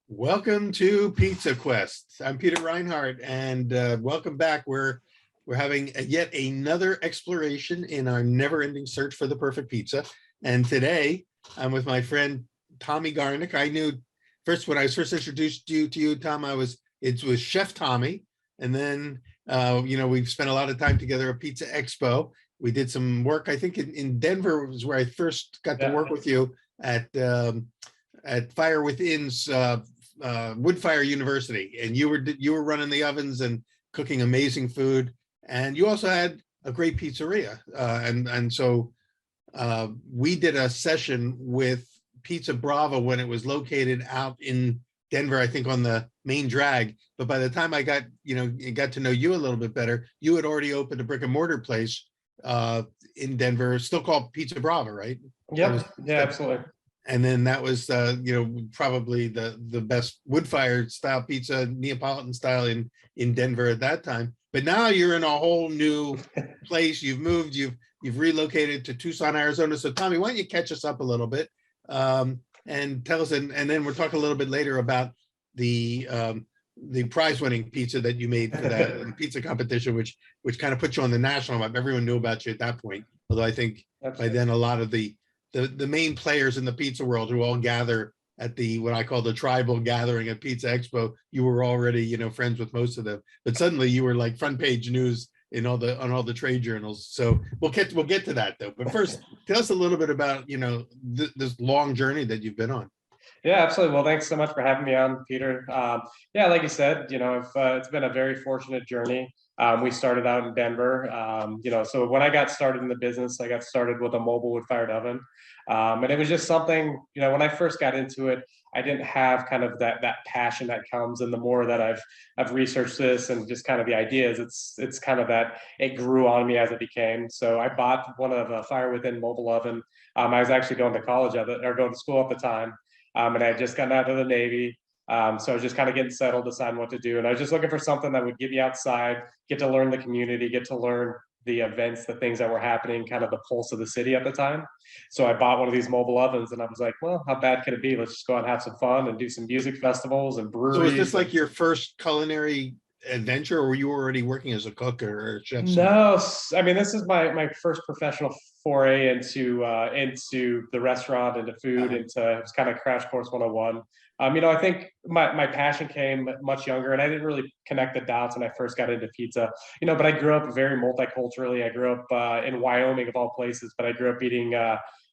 Welcome to Pizza Quest. I'm Peter Reinhardt, and welcome back. We're having yet another exploration in our never-ending search for the perfect pizza. And today, I'm with my friend Tommy Garnick. I knew first when I was first introduced to you, Tom. It was Chef Tommy, and then we've spent a lot of time together at Pizza Expo. We did some work. I think in Denver was where I first got to work with you at Fire Within's Woodfire University, and you were running the ovens and cooking amazing food, and you also had a great pizzeria, and so we did a session with Pizza Brava when it was located out in Denver, I think on the main drag. But by the time I got to know you a little bit better, you had already opened a brick and mortar place in Denver, still called Pizza Brava, right? Yep. Yeah, absolutely. And then that was probably the best wood-fired style pizza, Neapolitan style in Denver at that time. But now you're in a whole new place. You've moved, you've relocated to Tucson, Arizona. So Tommy, why don't you catch us up a little bit and tell us, and then we'll talk a little bit later about the prize-winning pizza that you made for that pizza competition, which kind of put you on the national map. Everyone knew about you at that point. Although I think by then a lot of the main players in the pizza world who all gather at what I call the tribal gathering at Pizza Expo, you were already, friends with most of them. But suddenly you were like front page news on all the trade journals. So we'll get to that though. But first, tell us a little bit about, this long journey that you've been on. Yeah, absolutely. Well, thanks so much for having me on, Peter. Yeah, like you said, it's been a very fortunate journey. We started out in Denver. So when I got started in the business, I got started with a mobile wood-fired oven. And it was just something, when I first got into it, I didn't have kind of that passion that comes. And the more that I've researched this and just kind of the ideas, it's kind of that it grew on me as it became. So I bought one of a Fire Within mobile oven. I was actually going to college or going to school at the time. And I had just gotten out of the Navy. So I was just kind of getting settled, deciding what to do. And I was just looking for something that would get me outside, get to learn the community, get to learn the events, the things that were happening, kind of the pulse of the city at the time. So I bought one of these mobile ovens and I was like, well, how bad could it be? Let's just go out and have some fun and do some music festivals and breweries. So was this like your first culinary adventure, or were you already working as a cook or a chef? No, I mean, this is my first professional foray into the restaurant, into food, into it's kind of crash course 101. I think my passion came much younger, and I didn't really connect the dots when I first got into pizza. But I grew up very multiculturally. I grew up in Wyoming of all places, but I grew up eating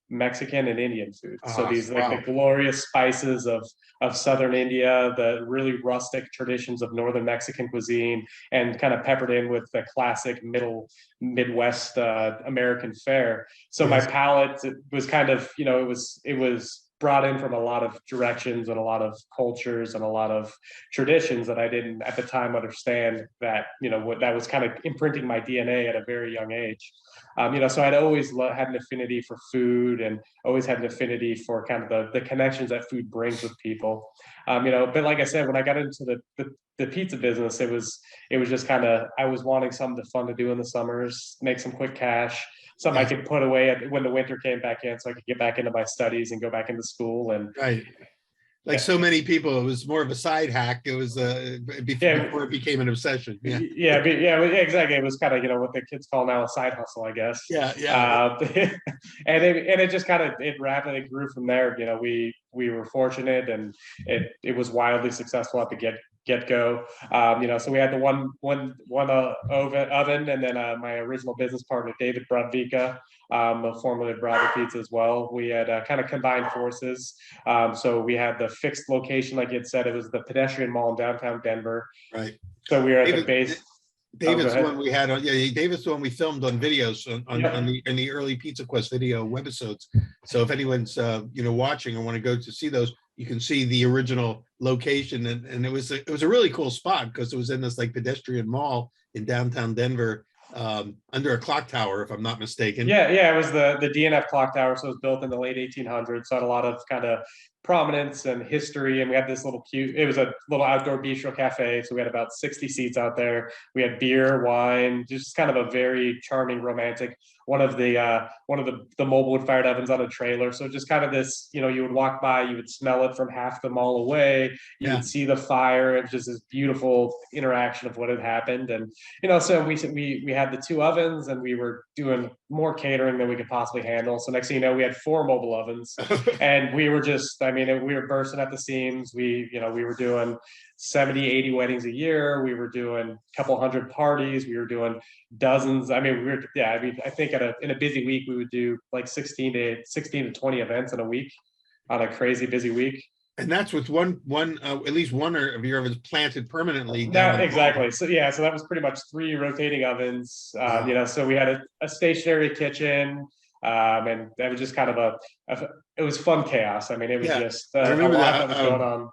Mexican and Indian food. So these like the glorious spices of southern India, the really rustic traditions of northern Mexican cuisine, and kind of peppered in with the classic Midwest American fare. So my palate was kind of, it was brought in from a lot of directions and a lot of cultures and a lot of traditions that I didn't at the time understand that, what that was kind of imprinting my DNA at a very young age. So I'd always had an affinity for food and always had an affinity for kind of the connections that food brings with people. But like I said, when I got into the pizza business, it was just kind of, I was wanting something fun to do in the summers, make some quick cash, something I could put away when the winter came back in, so I could get back into my studies and go back into school. And so many people, it was more of a side hack. It was before it became an obsession. Yeah, exactly. It was kind of what the kids call now a side hustle, I guess. And it just kind of rapidly grew from there. We were fortunate, and it was wildly successful at the get-go. So we had the one oven, and then my original business partner David Brodvika, formerly Bravo Pizza as well. We had kind of combined forces. So we had the fixed location, like you had said, it was the pedestrian mall in downtown Denver. Right. So we were at the base. David's the one we had on. Yeah, David's the one we filmed on videos in the early Pizza Quest video webisodes. So if anyone's watching and want to go to see those, you can see the original location, and it was a really cool spot because it was in this like pedestrian mall in downtown Denver, under a clock tower, if I'm not mistaken. Yeah, it was the DNF clock tower. So it was built in the late 1800s. So it had a lot of kind of prominence and history. And we had this little cute, it was a little outdoor bistro cafe. So we had about 60 seats out there. We had beer, wine, just kind of a very charming, romantic, one of the mobile wood fired ovens on a trailer. So just kind of this, you would walk by, you would smell it from half the mall away, you Yeah. would see the fire. It was just this beautiful interaction of what had happened. And so we had the two ovens, and we were doing more catering than we could possibly handle. So next thing you know, we had 4 mobile ovens, and we were just, we were bursting at the seams. We were doing 70, 80 weddings a year. We were doing a couple hundred parties. We were doing dozens. I think in a busy week, we would do like 16 to 20 events in a week on a crazy busy week. And that's with at least one of your ovens planted permanently down. That exactly. So so that was pretty much 3 rotating ovens. Wow. So we had a stationary kitchen, and that was just kind of it was fun chaos. It was just I a remember lot that that was going on.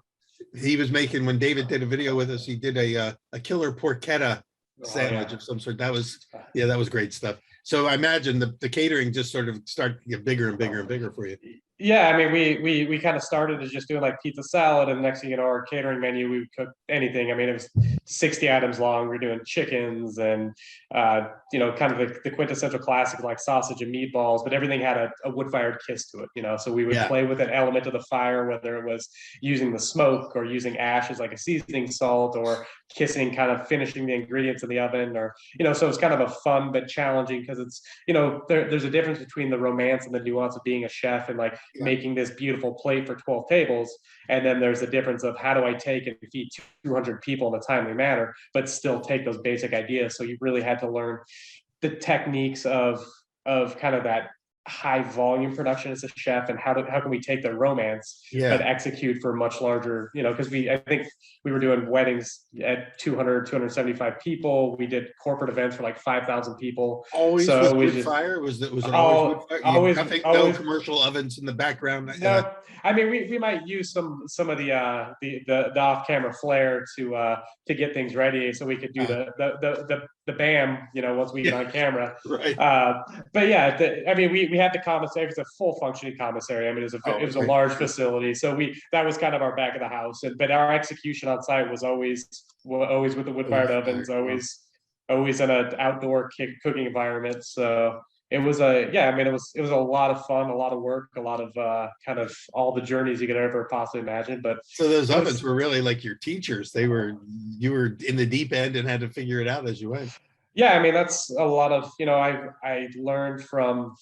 he was making, when David did a video with us, he did a killer porchetta sandwich of some sort. That was great stuff. So I imagine the catering just sort of started to get bigger and bigger and bigger for you. Yeah, we kind of started as just doing like pizza salad, and the next thing you know, our catering menu, we would cook anything. It was 60 items long. We were doing chickens and kind of the quintessential classic like sausage and meatballs, but everything had a wood-fired kiss to it. So we would play with an element of the fire, whether it was using the smoke or using ash as like a seasoning salt, or kissing, kind of finishing the ingredients in the oven, or so it's kind of a fun but challenging, because it's there's a difference between the romance and the nuance of being a chef and like making this beautiful plate for 12 tables. And then there's a difference of how do I take and feed 200 people in a timely manner, but still take those basic ideas. So you really had to learn the techniques of kind of that high volume production as a chef, and how can we take the romance but execute for much larger, because I think we were doing weddings at 275 people. We did corporate events for like 5,000 people. Always so with wood fire? Was it always wood fire? Always, no commercial ovens in the background? No, we might use some of the off-camera flair to get things ready, so we could do the BAM, once we get on camera. Right. But we had the commissary. It's a full functioning commissary. It was a large facility, so that was kind of our back of the house. But our execution on site was always with the wood-fired ovens, always in an outdoor cooking environment. So it was it was a lot of fun, a lot of work, a lot of kind of all the journeys you could ever possibly imagine. But so those ovens were really like your teachers. You were in the deep end and had to figure it out as you went. Yeah, that's a lot of, I learned from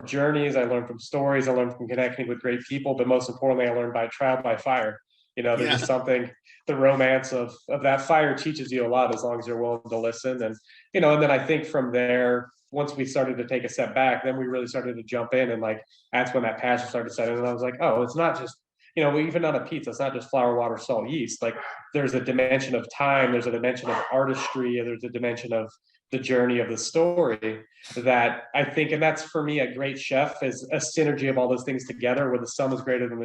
journeys, I learned from stories, I learned from connecting with great people, but most importantly, I learned by trial by fire. There's just something, the romance of that fire teaches you a lot, as long as you're willing to listen. And and then I think from there, once we started to take a step back, then we really started to jump in, and like that's when that passion started setting. And I was like, oh, it's not just, even on a pizza, it's not just flour, water, salt, yeast. Like there's a dimension of time, there's a dimension of artistry, there's a dimension of the journey of the story that I think, and that's for me, a great chef is a synergy of all those things together, where the sum is greater than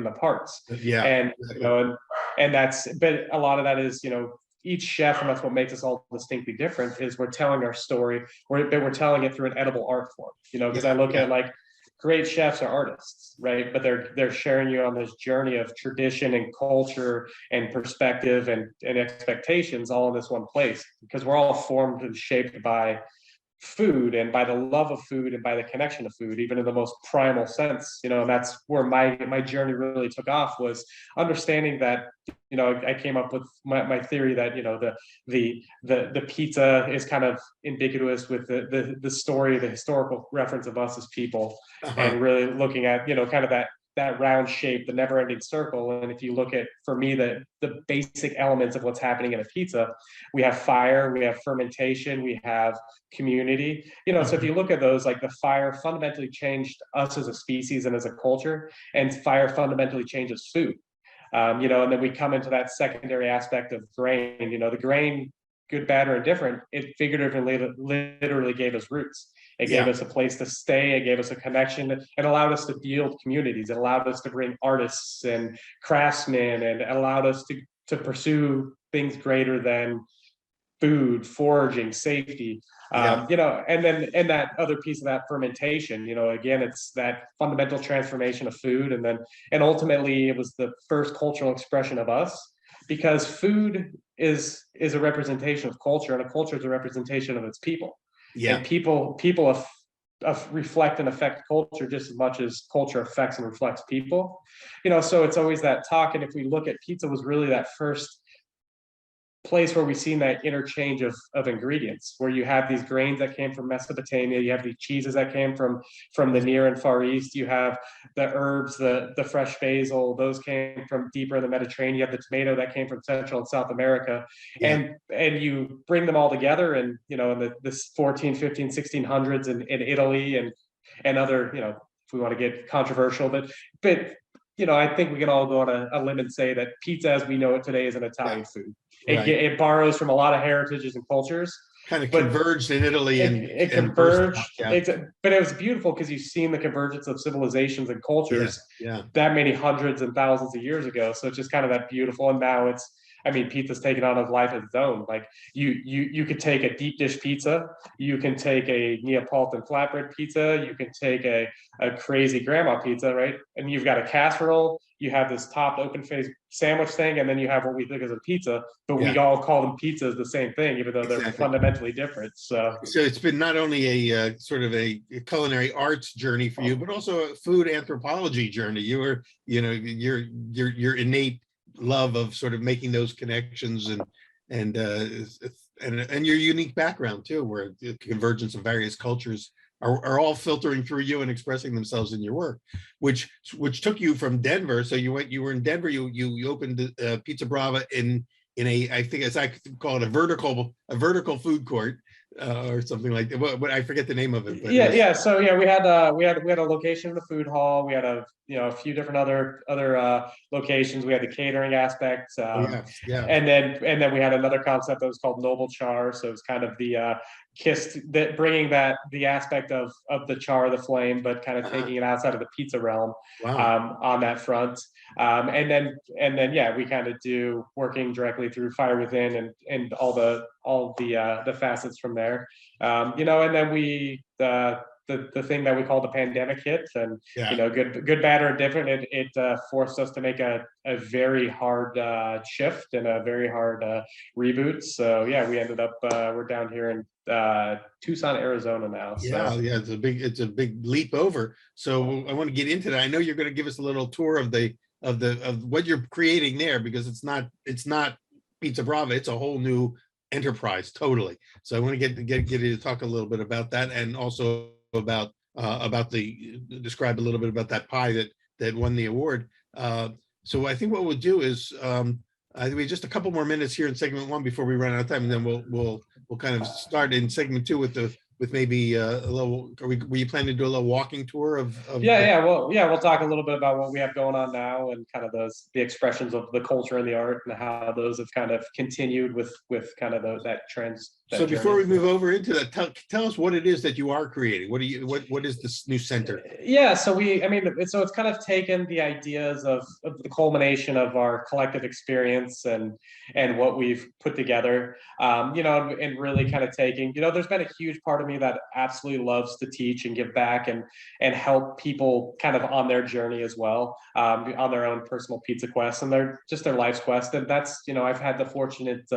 the parts. Yeah. And and that's, but a lot of that is each chef, and that's what makes us all distinctly different, is we're telling our story, but we're telling it through an edible art form. Because I look at like great chefs are artists, right? But they're sharing you on this journey of tradition and culture and perspective and expectations, all in this one place, because we're all formed and shaped by food, and by the love of food, and by the connection of food, even in the most primal sense. And that's where my journey really took off, was understanding that I came up with my theory that the pizza is kind of ambiguous with the story, the historical reference of us as people, and really looking at kind of that round shape, the never-ending circle. And if you look at, for me, the basic elements of what's happening in a pizza, we have fire, we have fermentation, we have community. So if you look at those, like the fire fundamentally changed us as a species and as a culture, and fire fundamentally changes food. And then we come into that secondary aspect of grain. The grain, good, bad, or indifferent, it figuratively literally gave us roots. It gave us a place to stay. It gave us a connection. It allowed us to build communities. It allowed us to bring artists and craftsmen, and it allowed us to pursue things greater than food, foraging, safety. Yeah. And then that other piece of that fermentation, again, it's that fundamental transformation of food, and ultimately it was the first cultural expression of us, because food is a representation of culture, and a culture is a representation of its people, Yeah. and people reflect and affect culture just as much as culture affects and reflects people. So it's always that talk. And if we look at pizza, was really that first place where we've seen that interchange of ingredients, where you have these grains that came from Mesopotamia, you have the cheeses that came from the Near and Far East, you have the herbs, the fresh basil, those came from deeper in the Mediterranean, you have the tomato that came from Central and South America, Yeah. and you bring them all together, and in the 14, 15, 1600s in Italy and other, if we want to get controversial, but I think we can all go on a limb and say that pizza as we know it today is an Italian food. Right. It borrows from a lot of heritages and cultures, Kind of but converged in Italy it and burst out. converged. Yeah. But it was beautiful because you've seen the convergence of civilizations and Yeah. cultures Yeah. that many hundreds and thousands of years ago. So it's just kind of that beautiful. And now pizza's taken on a life of its own. Like you could take a deep dish pizza, you can take a Neapolitan flatbread pizza, you can take a crazy grandma pizza, right? And you've got a casserole, you have this topped open face sandwich thing, and then you have what we think is a pizza, but Yeah. we all call them pizzas the same thing, even though they're Exactly. fundamentally different. So it's been not only a sort of a culinary arts journey for you, but also a food anthropology journey. Your innate love of sort of making those connections and your unique background too, where the convergence of various cultures are all filtering through you and expressing themselves in your work, which took you from Denver. So you were in Denver. You opened Pizza Brava in a, I think, as I call it, a vertical food court or something like that. What I forget the name of it, but it was, So we had a location in the food hall. We had a few different other locations. We had the catering aspect, oh yeah, yeah, and then we had another concept that was called Noble Char. So it's kind of the bringing the aspect of the char, the flame, but kind of taking it outside of the pizza realm, wow, on that front. And then yeah, we kind of do working directly through Fire Within and all the facets from there. And then the thing that we call the pandemic hit, and yeah. good, bad, or different. It forced us to make a very hard shift and a very hard reboot. So yeah, we ended up we're down here in Tucson, Arizona now. Yeah, So yeah, it's a big leap over. So I want to get into that. I know you're going to give us a little tour of what you're creating there, because it's not Pizza Brava. It's a whole new enterprise, totally. So I want to get you to talk a little bit about that, and also about describe a little bit about that pie that won the award. So I think what we'll do is I think we just a couple more minutes here in segment one before we run out of time, and then we'll kind of start in segment two with maybe a little. Were you planning to do a little walking tour of we'll talk a little bit about what we have going on now, and kind of the expressions of the culture and the art, and how those have kind of continued with kind of that trends. So before we move over into that, tell us what it is that you are creating. What is this new center? Yeah, so it's kind of taken the ideas of the culmination of our collective experience and what we've put together, and really kind of taking, there's been a huge part of me that absolutely loves to teach and give back and help people kind of on their journey as well, on their own personal pizza quest and their life's quest. And that's, I've had the fortunate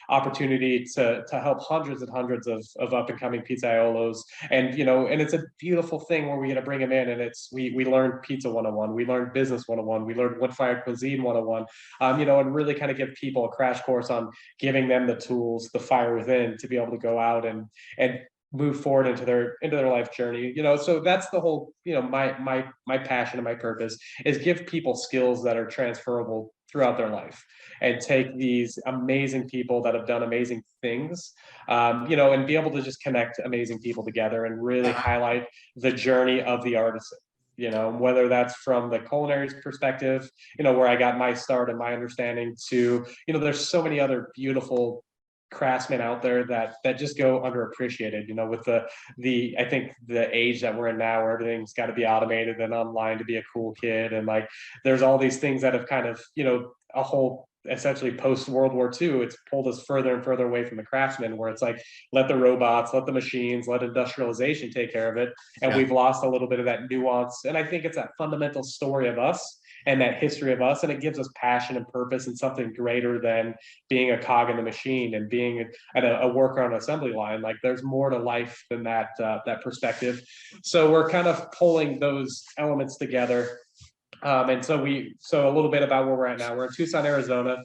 opportunity to help hundreds and hundreds of up and coming pizzaiolos, and it's a beautiful thing where we get to bring them in, and we learned pizza 101, we learned business 101, we learned wood fired cuisine 101, and really kind of give people a crash course on giving them the tools, the fire within, to be able to go out and move forward into their life journey. So that's the whole, my passion and my purpose is give people skills that are transferable throughout their life, and take these amazing people that have done amazing things, and be able to just connect amazing people together and really highlight the journey of the artisan. Whether that's from the culinary perspective, where I got my start and my understanding, to, there's so many other beautiful craftsmen out there that just go underappreciated, with I think the age that we're in now, where everything's got to be automated and online to be a cool kid, and like there's all these things that have kind of, a whole essentially post World War II, it's pulled us further and further away from the craftsman, where it's like, let the robots, let the machines, let industrialization take care of it. And Yeah. we've lost a little bit of that nuance. And I think it's that fundamental story of us and that history of us. And it gives us passion and purpose and something greater than being a cog in the machine and being a worker on an assembly line. Like there's more to life than that, that perspective. So we're kind of pulling those elements together. And so a little bit about where we're at now. We're in Tucson, Arizona.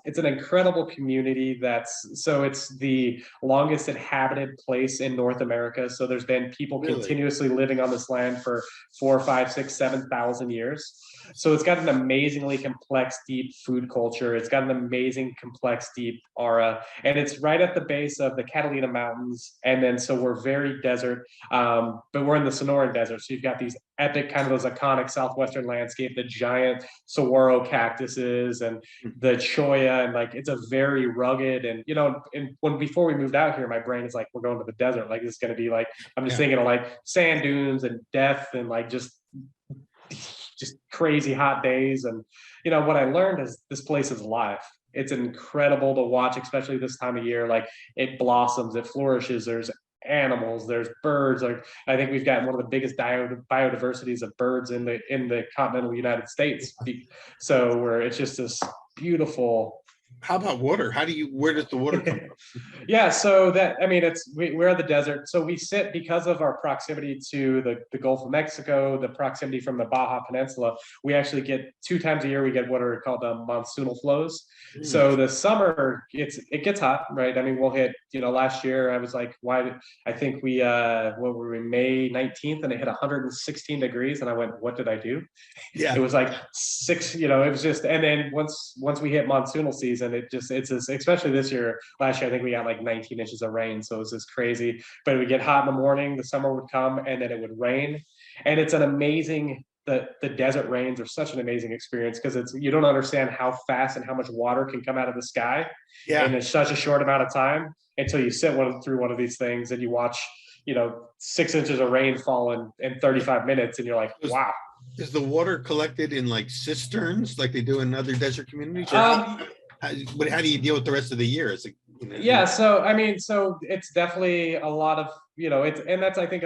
It's an incredible community. It's the longest inhabited place in North America. So there's been people continuously living on this land for 4, 5, 6, 7,000 years. So it's got an amazingly complex, deep food culture. It's got an amazing, complex, deep aura, and it's right at the base of the Catalina Mountains. And then, so we're very desert, but we're in the Sonoran Desert. So you've got these epic, kind of those iconic Southwestern landscape, the giant saguaro cactuses and the cholla, and like, it's a very rugged, and, you know, and before we moved out here, my brain is like, we're going to the desert. Like, this is going to be like, I'm just thinking of like sand dunes and death and like just crazy hot days. And, you know, what I learned is this place is alive. It's incredible to watch, especially this time of year. Like, it blossoms, it flourishes. There's animals, there's birds. Like, I think we've got one of the biggest biodiversities of birds in the continental United States. So where it's just this beautiful. How about water? Where does the water come from? Yeah, so that, I mean, we're at the desert. So we sit, because of our proximity to the Gulf of Mexico, the proximity from the Baja Peninsula, we actually get 2 times a year, we get what are called monsoonal flows. So the summer, it gets hot, right? I mean, we'll hit, you know, last year I was like, I think what were we, May 19th, and it hit 116 degrees. And I went, what did I do? Yeah. It was like 6, you know, it was just, and then once we hit monsoonal season, especially this year, last year, I think we got like 19 inches of rain. So it was just crazy, but it would get hot in the morning, the summer would come, and then it would rain. And it's an amazing, the desert rains are such an amazing experience, because you don't understand how fast and how much water can come out of the sky in such a short amount of time, until you sit through one of these things and you watch, you know, 6 inches of rain fall in 35 minutes, and you're like, wow. Is the water collected in like cisterns like they do in other desert communities? Or how do you deal with the rest of the year? Is it, you know, yeah, so I mean, so it's definitely a lot of, you know, and that's, I think,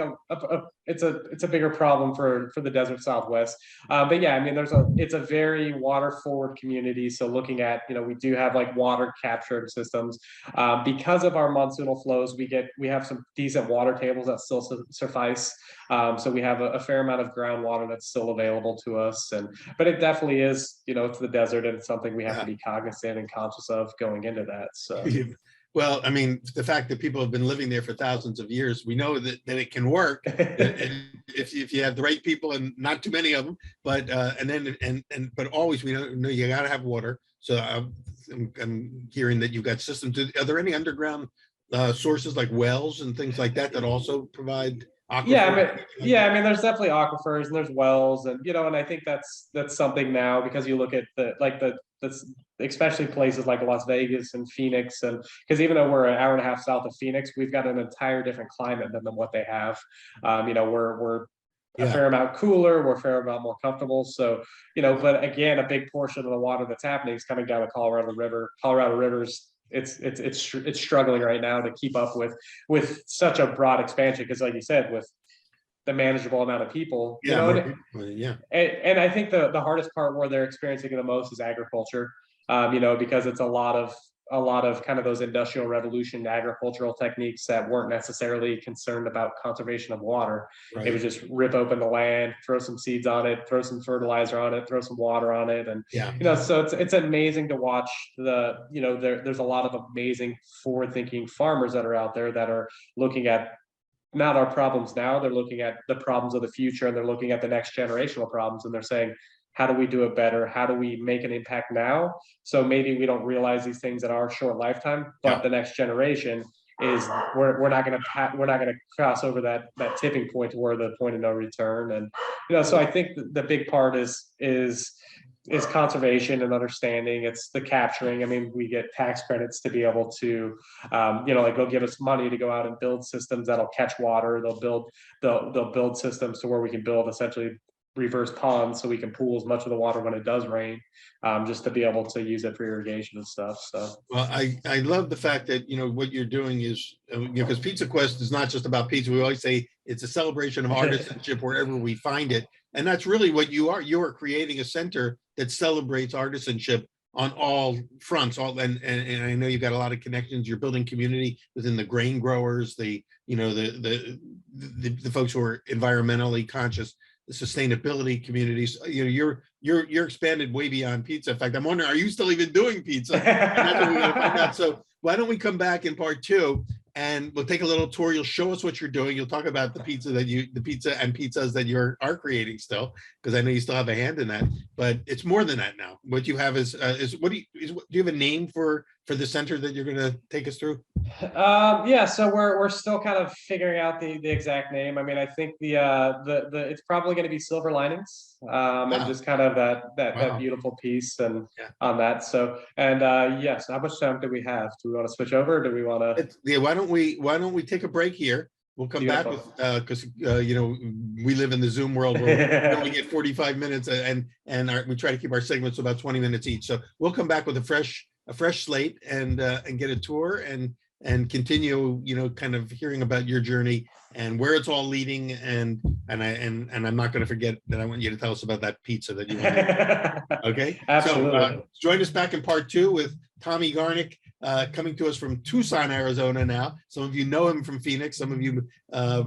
it's a bigger problem for the desert Southwest. But yeah, I mean, it's a very water forward community. So looking at, you know, we do have like water capture systems. Because of our monsoonal flows, we have some decent water tables that still suffice. So we have a fair amount of groundwater that's still available to us. But it definitely is, you know, it's the desert, and it's something we have to be cognizant and conscious of going into that. So. Well, I mean, the fact that people have been living there for thousands of years, we know that it can work and if you have the right people, and not too many of them. But but always, we know you got to have water. So I'm hearing that you've got systems. Are there any underground sources like wells and things like that also provide aquifers? I mean, there's definitely aquifers and there's wells, and, you know, and I think that's something now, because you look at especially places like Las Vegas and Phoenix, and because even though we're an hour and a half south of Phoenix, we've got an entire different climate than what they have. You know, we're a fair amount cooler, we're a fair amount more comfortable. So, you know, but again, a big portion of the water that's happening is coming down the Colorado River. Colorado River's it's struggling right now to keep up with such a broad expansion, because, like you said, with the manageable amount of people, you know, and I think the hardest part where they're experiencing it the most is agriculture. You know, because it's a lot of kind of those industrial revolution agricultural techniques that weren't necessarily concerned about conservation of water. It was just rip open the land, throw some seeds on it, throw some fertilizer on it, throw some water on it. And, you know, so it's amazing to watch there's a lot of amazing forward thinking farmers that are out there that are looking at not our problems now, they're looking at the problems of the future, and they're looking at the next generational problems, and they're saying, how do we do it better? How do we make an impact now? So maybe we don't realize these things in our short lifetime, but the next generation is we're not going to cross over that tipping point to where the point of no return. And, you know, so I think the big part is conservation and understanding. It's the capturing. I mean, we get tax credits to be able to, you know, like, they'll give us money to go out and build systems that'll catch water. They'll build systems to where we can build essentially reverse ponds so we can pool as much of the water when it does rain, just to be able to use it for irrigation and stuff. So Well, I love the fact that, what you're doing is, because Pizza Quest is not just about pizza. We always say it's a celebration of artisanship wherever we find it. And that's really what you are. You are creating a center that celebrates artisanship on all fronts. And I know you've got a lot of connections. You're building community within the grain growers, the folks who are environmentally conscious, the sustainability communities. You're expanded way beyond pizza. In fact, I'm wondering, are you still even doing pizza? And that's what we're going to find out. So why don't we come back in part 2 and we'll take a little tour. You'll show us what you're doing. You'll talk about the pizza and pizzas that you are creating still, because I know you still have a hand in that. But it's more than that now. What you have is do you have a name for the center that you're going to take us through? Yeah, so we're still kind of figuring out the exact name. I mean, I think the it's probably going to be Silver Linings, and just kind of that beautiful piece and on that. So, and yes, how much time do we have? Do we want to switch over, or do we want to? Yeah, why don't we take a break here? We'll come back with because we live in the Zoom world where we only get 45 minutes, and we try to keep our segments about 20 minutes each. So we'll come back with a fresh slate and get a tour and continue, kind of hearing about your journey and where it's all leading. And I'm not going to forget that I want you to tell us about that pizza that you want. Okay. Absolutely. So join us back in part 2 with Tommy Garnick, coming to us from Tucson, Arizona now. Some of you know him from Phoenix. Some of you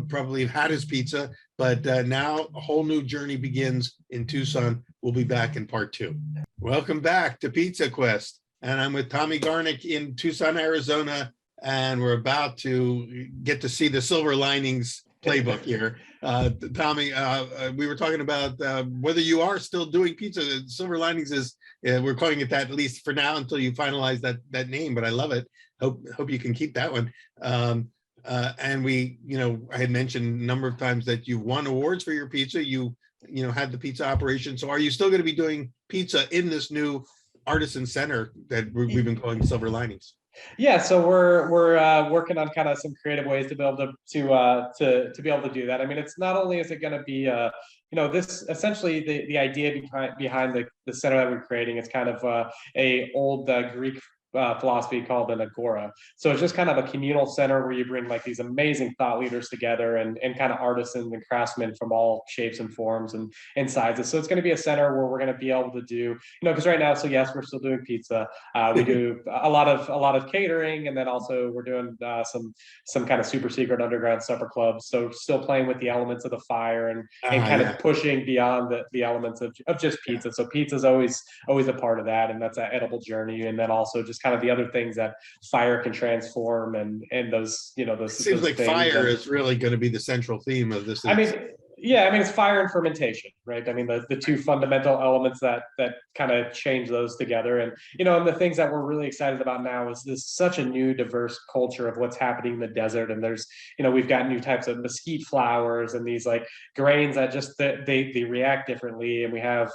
probably have had his pizza, but now a whole new journey begins in Tucson. We'll be back in part 2. Welcome back to Pizza Quest. And I'm with Tommy Garnick in Tucson, Arizona. And we're about to get to see the Silver Linings playbook here. Tommy, we were talking about whether you are still doing pizza. Silver Linings is, we're calling it that, at least for now, until you finalize that name, but I love it. Hope you can keep that one. And we, I had mentioned a number of times that you've won awards for your pizza. You had the pizza operation. So are you still going to be doing pizza in this new Artisan Center that we've been calling Silver Linings? Yeah, so we're working on kind of some creative ways to be able to be able to do that. I mean, it's not only is it going to be this essentially the idea behind the center that we're creating. It's kind of a old Greek philosophy called an agora. So it's just kind of a communal center where you bring like these amazing thought leaders together and kind of artisans and craftsmen from all shapes and forms and sizes. So it's going to be a center where we're going to be able to do, because right now, so yes, we're still doing pizza. We do a lot of catering, and then also we're doing some kind of super secret underground supper clubs. So still playing with the elements of the fire and kind of pushing beyond the elements of just pizza. So pizza is always a part of that, and that's that edible journey. And then also just kind of the other things that fire can transform and those those. It seems those like things. fire is really going to be the central theme of this. I mean, it's fire and fermentation, right? I mean, the two fundamental elements that kind of change those together. And, and the things that we're really excited about now is this such a new diverse culture of what's happening in the desert. And there's, we've got new types of mesquite flowers and these like grains that just, they react differently. And we have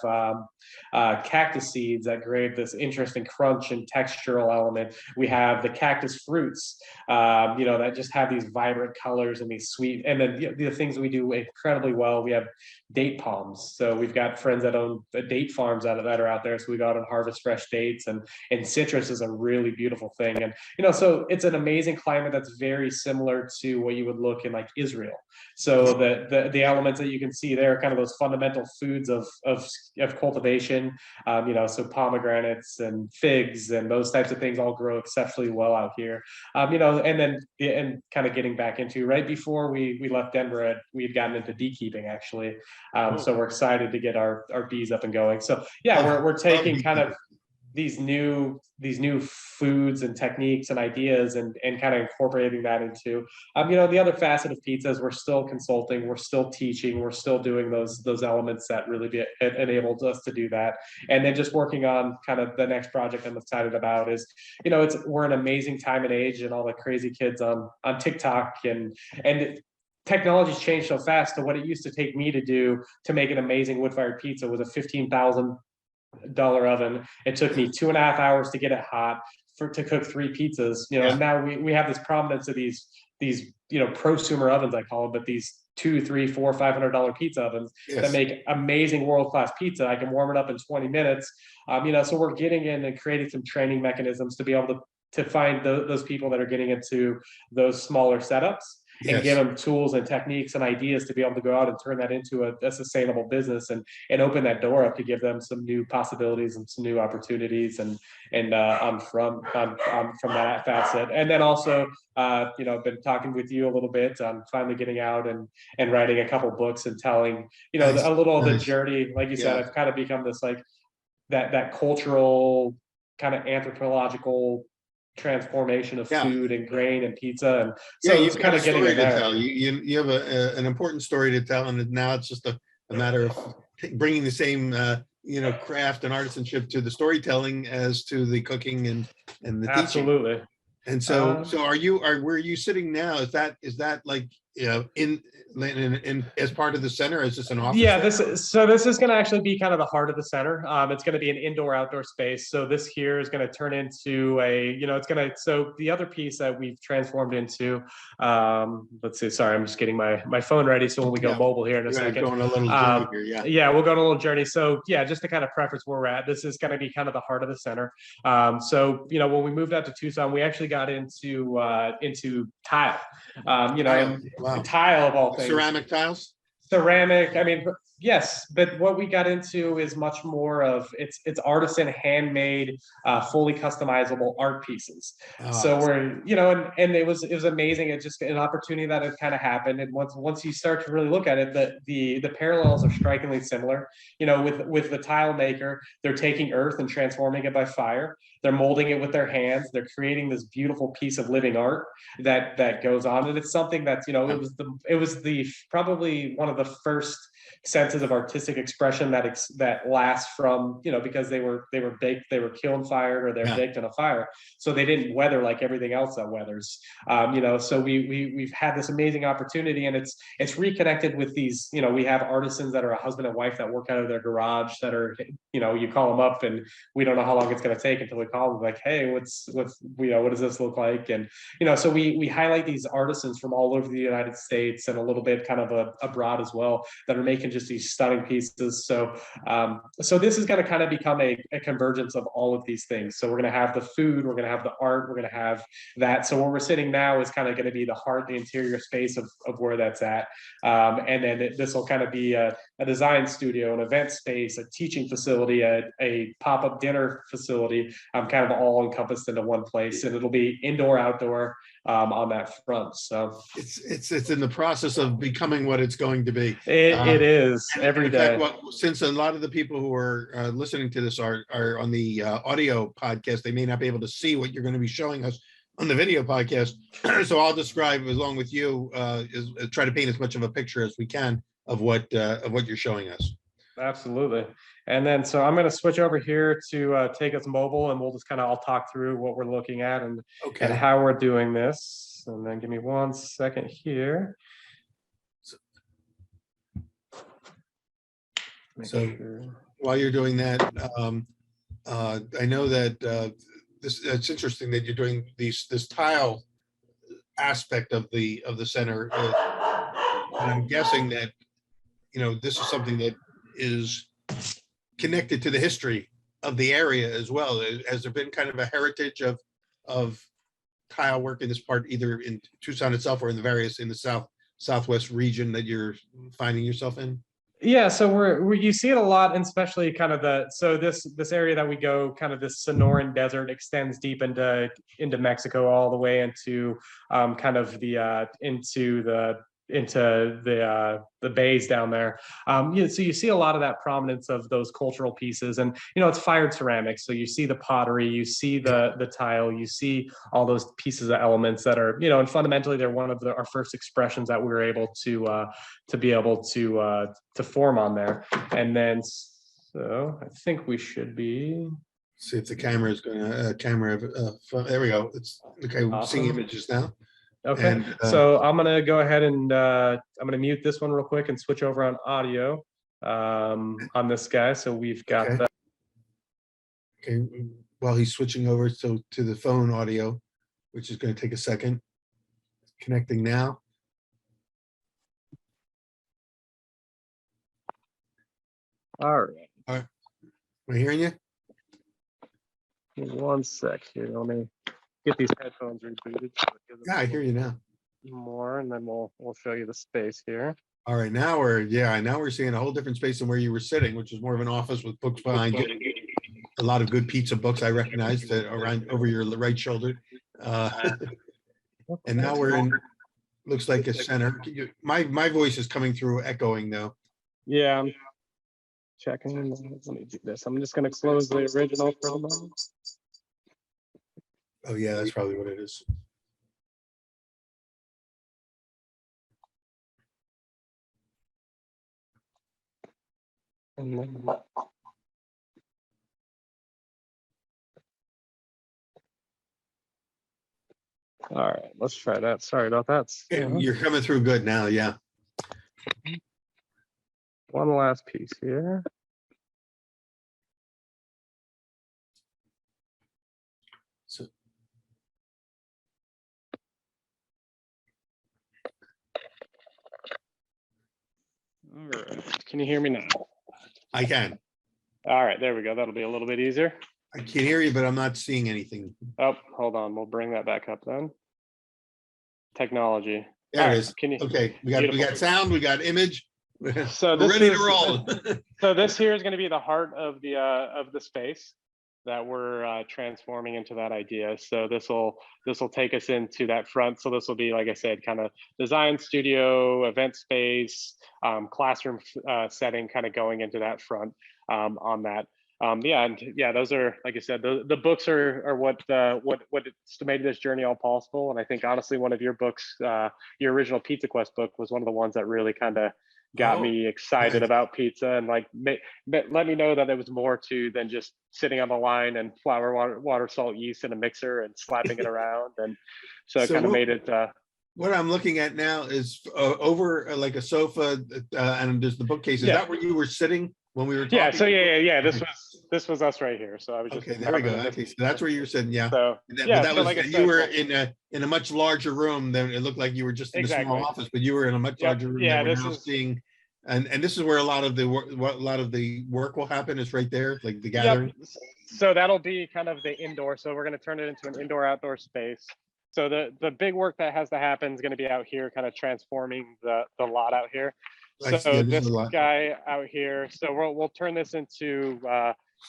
cactus seeds that create this interesting crunch and textural element. We have the cactus fruits, that just have these vibrant colors and these sweet, and then the things we do incredibly well. We have date palms. So we've got friends that own the date farms that are out there. So we go out and harvest fresh dates, and citrus is a really beautiful thing. And, so it's an amazing climate that's very similar to what you would look in like Israel. So the elements that you can see there are kind of those fundamental foods of cultivation, so pomegranates and figs and those types of things all grow exceptionally well out here. And kind of getting back into right before we left Denver, we'd gotten into beekeeping actually. So we're excited to get our bees up and going. So yeah, we're taking kind of these new foods and techniques and ideas and kind of incorporating that into the other facet of pizza is we're still consulting, we're still teaching, we're still doing those elements that really enabled us to do that. And then just working on kind of the next project I'm excited about is we're an amazing time and age, and all the crazy kids on TikTok and technology's changed so fast. So what it used to take me to do to make an amazing wood-fired pizza was a $15,000 oven. It took me 2.5 hours to get it hot to cook 3 pizzas. And now we have this prominence of these prosumer ovens, I call them, but these $200, $300, $400, $500 pizza ovens that make amazing world-class pizza. I can warm it up in 20 minutes. So we're getting in and creating some training mechanisms to be able to find those people that are getting into those smaller setups and give them tools and techniques and ideas to be able to go out and turn that into a sustainable business and open that door up to give them some new possibilities and some new opportunities and from that facet. And then also, I've been talking with you a little bit on finally getting out and writing a couple books and telling, a little of the journey. Like you said, I've kind of become this like that cultural kind of anthropological transformation of food and grain and pizza, and so you've kind of getting a story to tell. You have an important story to tell, and now it's just a matter of bringing the same craft and artisanship to the storytelling as to the cooking and the absolutely teaching. And so where are you sitting now? Is that like in as part of the center? Is this an office? Yeah, this is going to actually be kind of the heart of the center. It's going to be an indoor-outdoor space. So this here is going to turn into so the other piece that we've transformed into, let's see, sorry, I'm just getting my phone ready. So when we go mobile here in a second. Going a little journey here, yeah, we'll go on a little journey. So yeah, just to kind of preface where we're at, this is going to be kind of the heart of the center. So, when we moved out to Tucson, we actually got into tile, tile of all things. Ceramic tiles? Ceramic, yes, but what we got into is much more of it's artisan, handmade, fully customizable art pieces. So we're, and it was amazing. It's just an opportunity that had kind of happened. And once you start to really look at it, the parallels are strikingly similar. With the tile maker, they're taking earth and transforming it by fire. They're molding it with their hands. They're creating this beautiful piece of living art that goes on. And it's something that's, it was the probably one of the first senses of artistic expression that lasts from, because they were baked, they were kiln fired, or they're baked in a fire, so they didn't weather like everything else that weathers. So we've had this amazing opportunity, and it's reconnected with these. We have artisans that are a husband and wife that work out of their garage that are, you call them up, and we don't know how long it's going to take until we call them, like, hey, what does this look like? And so we highlight these artisans from all over the United States and a little bit kind of abroad as well, that are making just these stunning pieces. So this is going to kind of become a convergence of all of these things. So we're going to have the food, we're going to have the art, we're going to have that. So where we're sitting now is kind of going to be the heart, the interior space of where that's at. And then this will kind of be a design studio, an event space, a teaching facility, a pop-up dinner facility, kind of all encompassed into one place. And it'll be indoor, outdoor, on that front. So it's in the process of becoming what it's going to be. It is every day. Fact, since a lot of the people who are listening to this are on the audio podcast, they may not be able to see what you're going to be showing us on the video podcast. So I'll describe along with you, try to paint as much of a picture as we can of what you're showing us. Absolutely. And then, so I'm going to switch over here to take us mobile, and we'll just kind of all talk through what we're looking at and how we're doing this. And then give me 1 second here. While you're doing that, I know that it's interesting that you're doing this tile aspect of the center, and I'm guessing that this is something that is connected to the history of the area as well. Has there been kind of a heritage of tile work in this part, either in Tucson itself or in the southwest region that you're finding yourself in? Yeah, so you see it a lot, and especially kind of this area that we go, kind of this Sonoran Desert extends deep into Mexico, all the way into kind of into the bays down there. So you see a lot of that prominence of those cultural pieces, and it's fired ceramics. So you see the pottery, you see the tile, you see all those pieces of elements that are, and fundamentally they're one of our first expressions that we were able to be able to form on there. And then, so I think we should be. See if the camera is going to there we go. It's okay. Awesome. Seeing images now. Okay, and, so I'm going to go ahead and I'm going to mute this one real quick and switch over on audio on this guy. So we've got that. Okay, while he's switching over to the phone audio, which is going to take a second. Connecting now. All right. All right. We're hearing you. Give me 1 sec here. Let me get these headphones rebooted. So it gives us Yeah, I a hear you now. little more, and then we'll show you the space here. All right, now we're seeing a whole different space than where you were sitting, which is more of an office with books behind you. A lot of good pizza books I recognized around over your right shoulder. And now we're in, looks like a center. My voice is coming through echoing though. Yeah, I'm checking. Let me do this. I'm just going to close the original for the moment. Oh yeah, that's probably what it is. And then, all right, let's try that. Sorry about that. You're coming through good now, yeah. One last piece here. So All right, can you hear me now? I can. All right, there we go. That'll be a little bit easier. I can hear you, but I'm not seeing anything. Oh, hold on. We'll bring that back up then. Technology. There All it right, is. can you? Okay, we got sound, we got image. So We're this ready is, to roll. So this here is going to be the heart of the space that we're transforming into that idea. So this will take us into that front. So this will be, like I said, kind of design studio, event space, classroom setting, kind of going into that front on that. Yeah, and yeah, those are, like I said, the books are what made this journey all possible. And I think honestly, one of your books, your original Pizza Quest book, was one of the ones that really kind of got me excited nice. about pizza, and like let me know that there was more to than just sitting on the line and flour, water, salt, yeast in a mixer and slapping it around. And so it kind of made it. What I'm looking at now is over like a sofa, and there's the bookcase. Is that where you were sitting when we were talking? Yeah. So yeah. This was us right here. So I was just okay. There we go. Okay, so that's where you were sitting. Yeah. So but yeah, that was like I you said, were in a much larger room than it looked like you were just in a small office, but you were in a much larger room that we're now seeing. And this is where a lot of the work will happen, is right there, like the gathering. Yep. So that'll be kind of the indoor. So we're going to turn it into an indoor outdoor space. So the big work that has to happen is going to be out here, kind of transforming the lot out here. So this guy out here. So we'll turn this into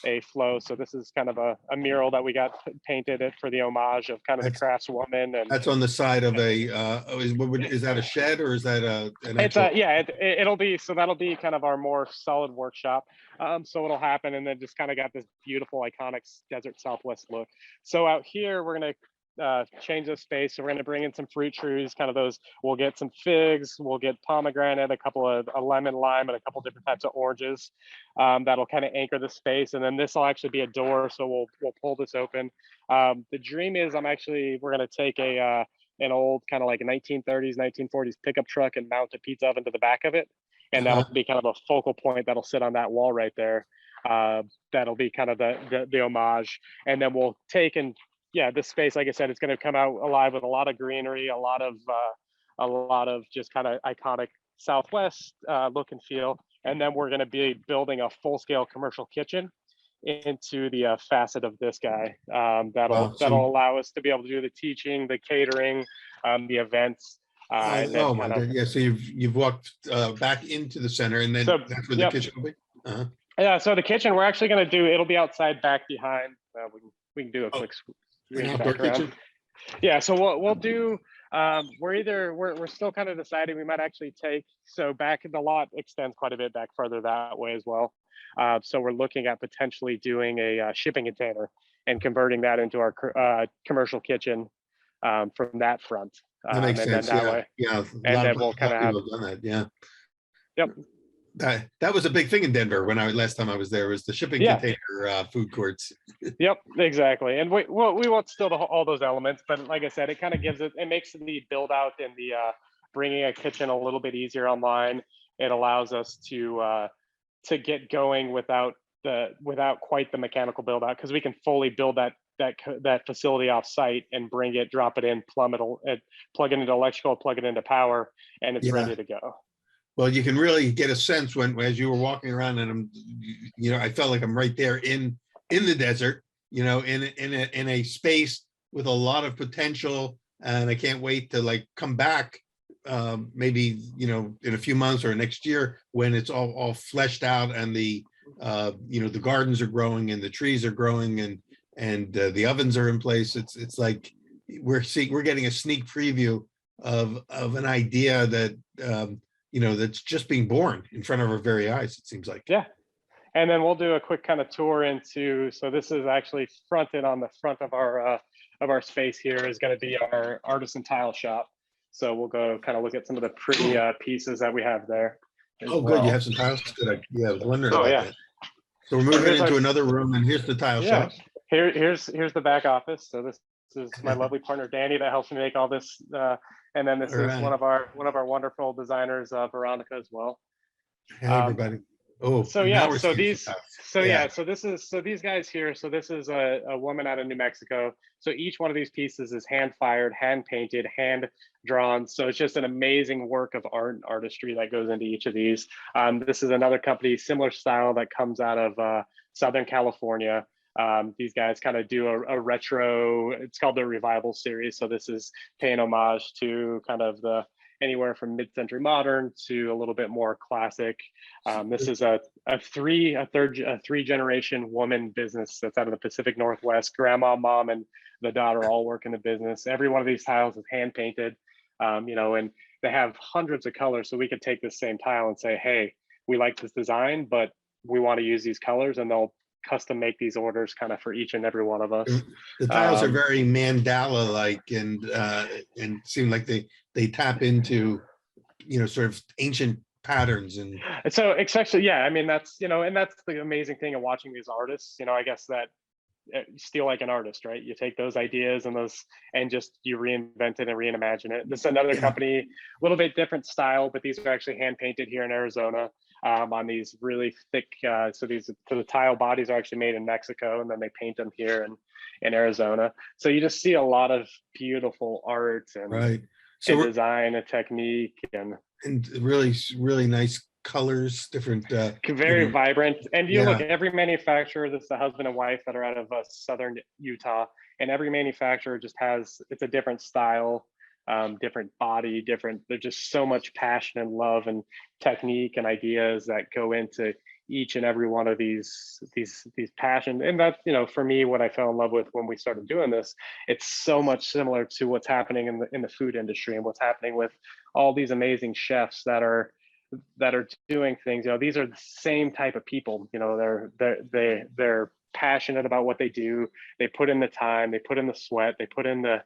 a flow. So this is kind of a mural that we got painted for the homage of kind of the craftswoman. And that's on the side of a is that a shed or is that an actual? It'll be, so that'll be kind of our more solid workshop. So it'll happen, and then just kind of got this beautiful iconic desert Southwest look. So out here we're going to change the space. So we're going to bring in some fruit trees, kind of those. We'll get some figs, we'll get pomegranate, a couple of a lemon, lime, and a couple different types of oranges. That'll kind of anchor the space, and then this will actually be a door. So we'll pull this open. The dream is we're going to take an old kind of like a 1930s, 1940s pickup truck and mount a pizza oven to the back of it, and that'll be kind of a focal point that'll sit on that wall right there. That'll be kind of the homage, and then we'll take and this space, like I said, it's going to come out alive with a lot of greenery, a lot of just kind of iconic Southwest look and feel. And then we're going to be building a full-scale commercial kitchen into the facet of this guy. That'll allow us to be able to do the teaching, the catering, the events. And then my God. Yeah. So you've walked back into the center, and then that's where the kitchen will be. Yeah. So the kitchen, we're actually going to do. It'll be outside back behind. We can do a quick. Kitchen. Yeah, so we'll do. We're still kind of deciding. We might actually take, so back the lot extends quite a bit back further that way as well. So we're looking at potentially doing a shipping container and converting that into our commercial kitchen from that front. That makes sense. Way. And then we'll kind of have done that. Yeah. Yep. That was a big thing in Denver when last time I was there, was the shipping container food courts. Yep, exactly. And we won't steal all those elements, but like I said, it kind of gives it makes the build out and the bringing a kitchen a little bit easier online. It allows us to get going without quite the mechanical build out, because we can fully build that facility off site and bring it, drop it in, plug it into electrical, plug it into power, and it's ready to go. Well, you can really get a sense when, as you were walking around, and I felt like I'm right there in the desert, in a space with a lot of potential, and I can't wait to like come back, maybe in a few months or next year when it's all fleshed out and the gardens are growing and the trees are growing and the ovens are in place. It's like we're getting a sneak preview of an idea that that's just being born in front of our very eyes, it seems like. Yeah. And then we'll do a quick kind of tour into, so this is actually fronted on the front of our space here is going to be our Artisan tile shop. So we'll go kind of look at some of the pretty pieces that we have there. Oh, good. You have some tiles. Good. I was wondering about that. So we're moving into another room, and here's the tile shop. Here's the back office. So this is my lovely partner Danny that helps me make all this. And then this is one of our wonderful designers, Veronica, as well. Hey, everybody. So these guys here. So this is a woman out of New Mexico. So each one of these pieces is hand fired, hand painted, hand drawn. So it's just an amazing work of art and artistry that goes into each of these. This is another company, similar style, that comes out of Southern California. These guys kind of do a retro, it's called the Revival series. So this is paying homage to kind of the anywhere from mid-century modern to a little bit more classic. This is a three generation woman business that's out of the Pacific Northwest. Grandma, mom, and the daughter all work in the business. Every one of these tiles is hand painted, and they have hundreds of colors. So we could take this same tile and say, hey, we like this design, but we want to use these colors, and they'll custom make these orders kind of for each and every one of us. The tiles are very mandala like, and seem like they tap into sort of ancient patterns. And so especially, I mean, that's and that's the amazing thing of watching these artists. I guess that steal like an artist, right? You take those ideas and just you reinvent it and reimagine it. This is another company, a little bit different style, but these are actually hand painted here in Arizona. On these really thick, so the tile bodies are actually made in Mexico, and then they paint them here in Arizona. So you just see a lot of beautiful art and design and technique and really, really nice colors, different, very vibrant. And you look, every manufacturer, this is the husband and wife that are out of Southern Utah, and every manufacturer just it's a different style. Different body, there's just so much passion and love and technique and ideas that go into each and every one of these passion. And that's, for me, what I fell in love with when we started doing this. It's so much similar to what's happening in the food industry and what's happening with all these amazing chefs that are doing things. These are the same type of people. They're passionate about what they do. They put in the time, they put in the sweat, they put in the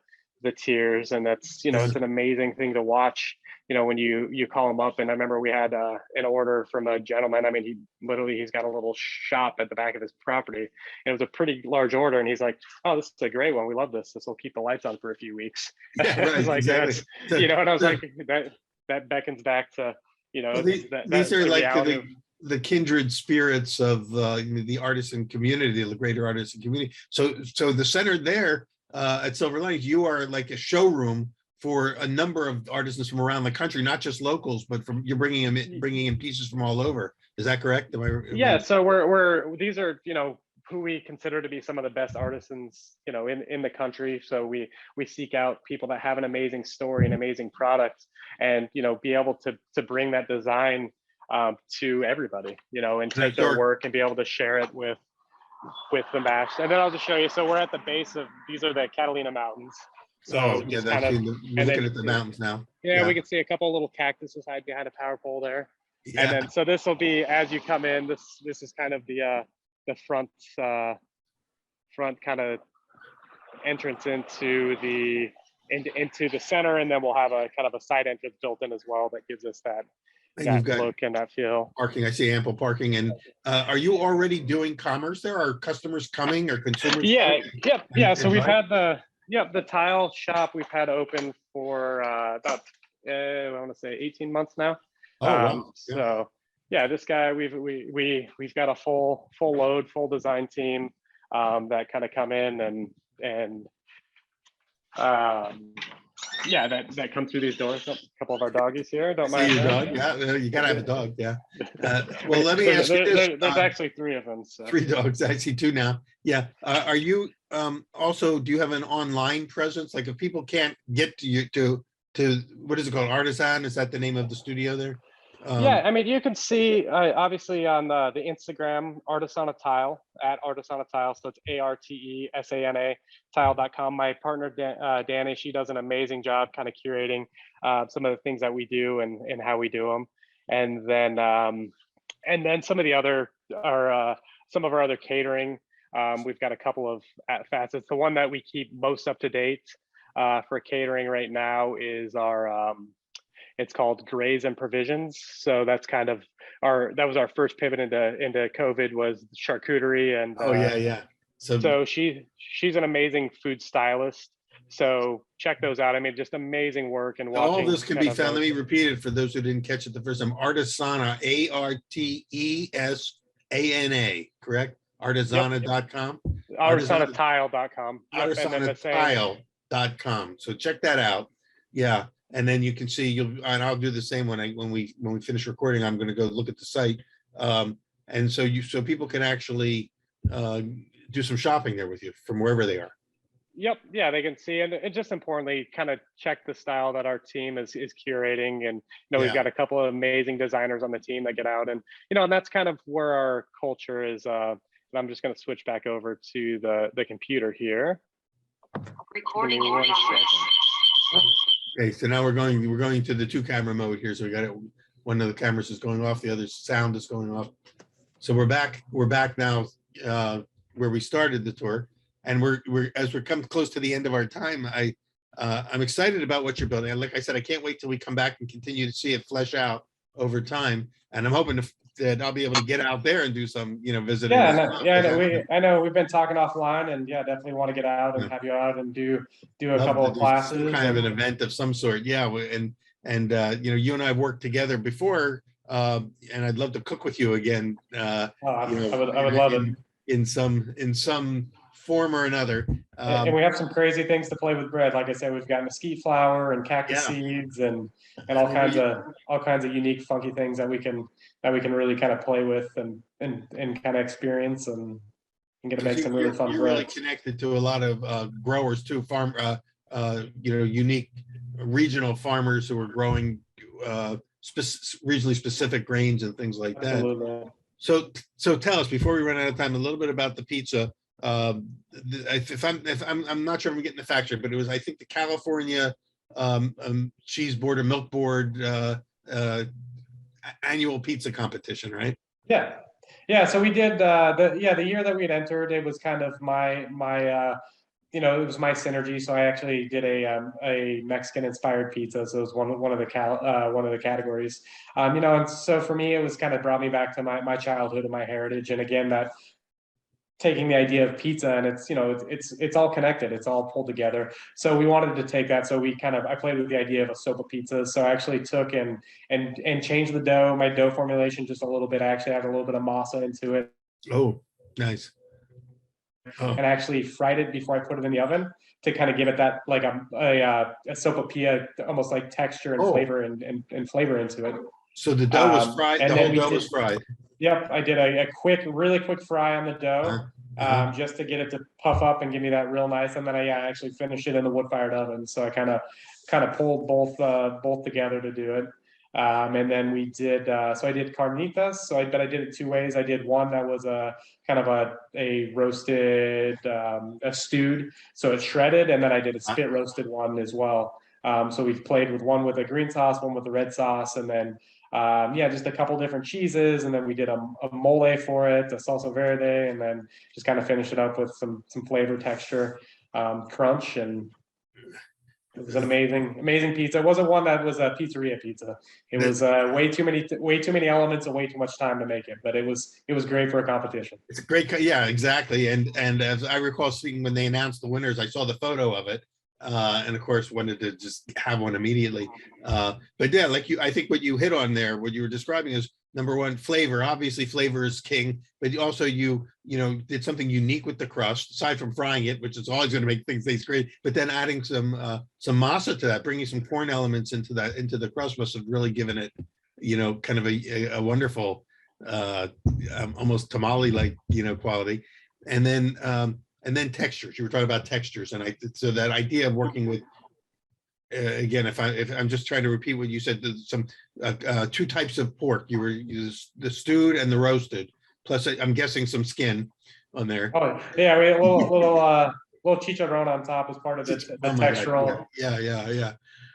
tears, and that's it's an amazing thing to watch when you call them up. And I remember we had an order from a gentleman. I mean, he's got a little shop at the back of his property, and it was a pretty large order, and he's like, oh, this is a great one, we love this will keep the lights on for a few weeks. Exactly. And I was like, that beckons back to these are like the kindred spirits of the artisan community, the greater artisan community. So the center there at Silver Linings, you are like a showroom for a number of artisans from around the country, not just locals, but you're bringing in pieces from all over. Is that correct? So these are who we consider to be some of the best artisans in the country. So we seek out people that have an amazing story, an amazing product, and be able to bring that design to everybody, and take their work and be able to share it with the mash. And then I'll just show you. So we're at the base of, these are the Catalina Mountains. So you're looking at the mountains now. Yeah, we can see a couple little cactuses hide behind a power pole there. Yeah. And then so this will be, as you come in, this is kind of the front kind of entrance into the center, and then we'll have a kind of a side entrance built in as well that gives us that look and that feel. Parking, I see ample parking. And are you already doing commerce there? Are customers coming or consumers? Yeah. So we've had the tile shop we've had open for about I want to say 18 months now. Oh, wow. So yeah, this guy we've got a full load, full design team that kind of come in and yeah, that come through these doors. Oh, a couple of our doggies here. Don't See mind your them. dog? Yeah, well, you gotta have a dog, yeah. Well, let me ask you this. There's actually three of them. So. 3 dogs, I see 2 now. Yeah, are you, also, do you have an online presence? Like if people can't get to you, to, what is it called, Artisan? Is that the name of the studio there? Yeah, I mean, you can see obviously on the Instagram, Artisan Tile, at Artisan Tile. So it's ARTESANA tile.com. My partner, Danny, she does an amazing job kind of curating some of the things that we do and how we do them. And then some of the other, some of our other catering. We've got a couple of facets. The one that we keep most up to date for catering right now is our, it's called Grays and Provisions. So that's kind of that was our first pivot into COVID, was charcuterie. And Oh, yeah. so she's an amazing food stylist. So check those out. I mean, just amazing work. And watching all this can be kind of found, let those- me repeat it for those who didn't catch it the first time. Artisana, ARTESANA, correct? Artisana.com. Artisanatile.com. Yep, and then the same. Artisanatile.com. So check that out. Yeah. And then you can see, and I'll do the same when we finish recording. I'm going to go look at the site, and so people can actually do some shopping there with you from wherever they are. Yep, yeah, they can see, and just importantly, kind of check the style that our team is curating. And we've got a couple of amazing designers on the team that get out, and and that's kind of where our culture is. And I'm just going to switch back over to the computer here. Recording. Okay, so now we're going to the 2-camera mode here. So we got it. One of the cameras is going off, the other sound is going off. So we're back now where we started the tour, and as we're coming close to the end of our time, I'm excited about what you're building. And like I said, I can't wait till we come back and continue to see it flesh out over time. And I'm hoping that I'll be able to get out there and do some, visiting. I know we've been talking offline, and definitely want to get out and have you out and do a couple of classes. Some kind of an event of some sort. Yeah. And you and I have worked together before, and I'd love to cook with you again. I would love it in some form or another. And we have some crazy things to play with bread. Like I said, we've got mesquite flour and cactus seeds and all kinds of unique, funky things that we can really kind of play with and kind of experience and get to make some really fun bread. You're really connected to a lot of growers too, unique regional farmers who are growing regionally specific grains and things like that. Absolutely. So tell us, before we run out of time, a little bit about the pizza. I'm not sure if I'm getting the facts right, but it was, I think, the California cheese board or milk board annual pizza competition, right? Yeah. So we did the year that we had entered, it was kind of my it was my synergy. So I actually did a Mexican inspired pizza. So it was one of the categories. And so for me, it was kind of brought me back to my childhood and my heritage. And again, that taking the idea of pizza, and it's all connected, it's all pulled together. So we wanted to take that. So I played with the idea of a sopa pizza. So I actually took and changed the dough, my dough formulation just a little bit. I actually added a little bit of masa into it. Oh, nice. Oh. And actually fried it before I put it in the oven to kind of give it that like a sopapilla, almost like texture and flavor and flavor into it. So the dough was fried. The whole dough was fried. Yep, I did a really quick fry on the dough, just to get it to puff up and give me that real nice. And then I actually finished it in the wood-fired oven. So I kind of pulled both together to do it. And then we did. So I did carnitas. But I did it 2 ways. I did one that was a kind of a roasted, a stewed. So it's shredded, and then I did a spit roasted one as well. So we've played with one with a green sauce, one with a red sauce, and then. Just a couple different cheeses, and then we did a mole for it, a salsa verde, and then just kind of finished it up with some flavor, texture, crunch, and it was an amazing pizza. It wasn't one that was a pizzeria pizza. It was way too many elements and way too much time to make it, but it was great for a competition. It's a great, yeah, exactly. And as I recall seeing when they announced the winners, I saw the photo of it, and of course wanted to just have one immediately. But yeah, like I think what you hit on there, what you were describing is number one, flavor. Obviously, flavor is king, but also you did something unique with the crust, aside from frying it, which is always going to make things taste great. But then adding some masa to that, bringing some corn elements into the crust must have really given it, kind of a wonderful, almost tamale-like, quality. And then textures. You were talking about textures, and so that idea of working with, again, if I'm just trying to repeat what you said, some two types of pork. You were the stewed and the roasted, plus I'm guessing some skin on there. Oh yeah, we had a little chicharron on top as part of the Oh my God. textural.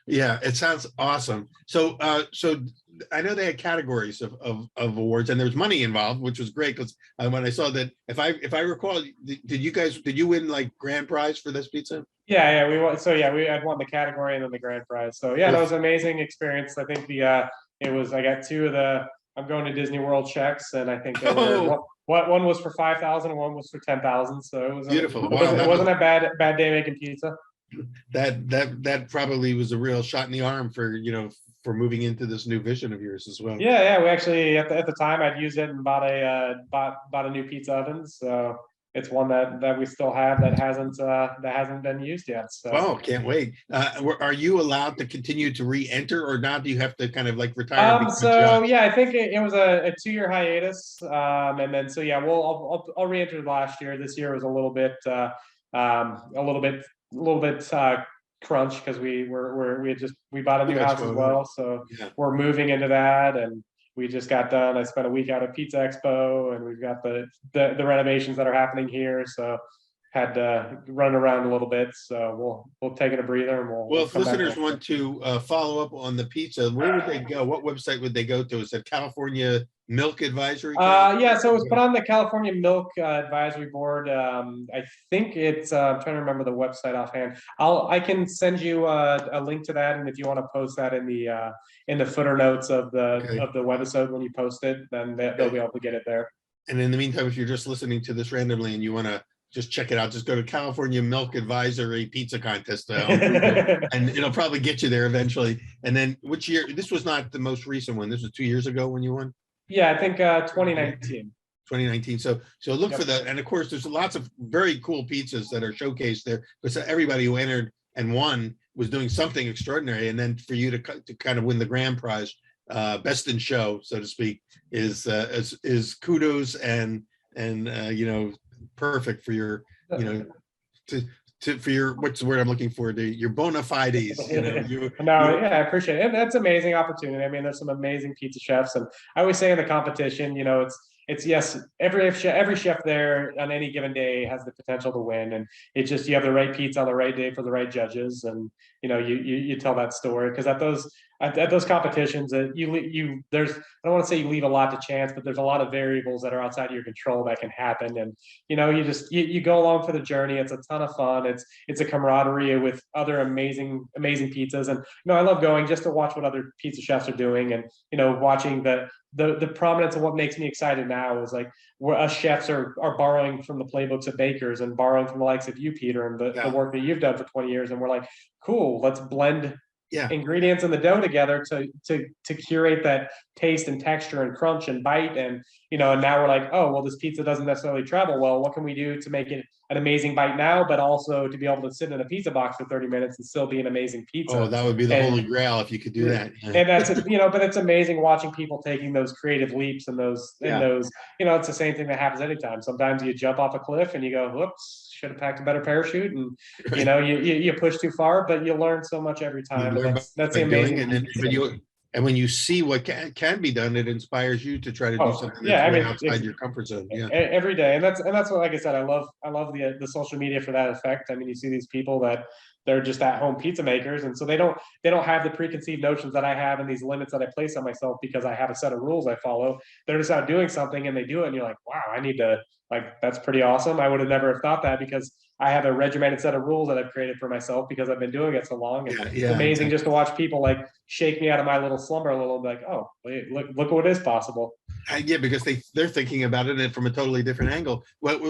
Yeah. It sounds awesome. So I know they had categories of awards, and there's money involved, which was great because when I saw that, if I recall, did you win like grand prize for this pizza? Yeah, we won. So yeah, we had won the category and then the grand prize. So yeah, that was an amazing experience. I think I got two of the I'm going to Disney World checks, and I think one was for 5,000 and one was for 10,000. So it was beautiful. It wasn't a bad day making pizza. That probably was a real shot in the arm for moving into this new vision of yours as well. Yeah, we actually at the time I'd used it and bought a new pizza oven. So it's one that we still have that hasn't been used yet. So oh, can't wait. Are you allowed to continue to re-enter or not? Do you have to kind of like retire? So yeah, I think it was a 2-year hiatus. And then so yeah, I'll re-enter last year. This year was a little bit crunch because we bought a new house as well. So yeah, we're moving into that, and we just got done. I spent a week out at Pizza Expo, and we've got the renovations that are happening here. So had to run around a little bit. So we'll take it a breather, and we'll if listeners want to follow up on the pizza, where would they go? What website would they go to? Is it California Milk Advisory? Yeah, so it was put on the California Milk Advisory Board. I think it's I'm trying to remember the website offhand. I can send you a link to that, and if you want to post that in the footer notes of the webisode when you post it, then they'll be able to get it there. And in the meantime, if you're just listening to this randomly and you want to just check it out, just go to California Milk Advisory Pizza Contest and it'll probably get you there eventually. And then which year? This was not the most recent one. This was 2 years ago when you won. Yeah, I think 2019. 2019. So look for that. And of course, there's lots of very cool pizzas that are showcased there because everybody who entered and won was doing something extraordinary. And then for you to kind of win the grand prize, best in show, so to speak, is kudos and perfect for your, for your, what's the word I'm looking for? Your bona fides. I appreciate it. And that's an amazing opportunity. I mean, there's some amazing pizza chefs, and I always say in the competition, it's yes, every chef there on any given day has the potential to win, and it's just you have the right pizza on the right day for the right judges, and you tell that story because at those competitions that there's I don't want to say you leave a lot to chance, but there's a lot of variables that are outside of your control that can happen, and you go along for the journey. It's a ton of fun. It's a camaraderie with other amazing pizzas, and I love going just to watch what other pizza chefs are doing, and watching the prominence of what makes me excited now is like where us chefs are borrowing from the playbooks of bakers and borrowing from the likes of you, Peter, and the work that you've done for 20 years, and we're like, cool, let's blend ingredients in the dough together to curate that taste and texture and crunch and bite, and and now we're like, oh well, this pizza doesn't necessarily travel well. What can we do to make it an amazing bite now, but also to be able to sit in a pizza box for 30 minutes and still be an amazing pizza? Oh, that would be the holy grail if you could do that. And that's but it's amazing watching people taking those creative leaps and those it's the same thing that happens anytime. Sometimes you jump off a cliff and you go, whoops, should have packed a better parachute, and you push too far, but you learn so much every time. That's the amazing. And when you see what can be done, it inspires you to try to do something that's outside your comfort zone. Yeah, every day, and that's what, like I said, I love the social media for that effect. I mean, you see these people that they're just at-home pizza makers, and so they don't have the preconceived notions that I have and these limits that I place on myself because I have a set of rules I follow. They're just out doing something and they do it, and you're like, wow, I need to, like, that's pretty awesome. I would have never have thought that because I have a regimented set of rules that I've created for myself because I've been doing it so long. And Yeah, it's yeah, amazing just to watch people like shake me out of my little slumber a little, like, oh, wait, look what is possible. Yeah, because they're thinking about it from a totally different angle. What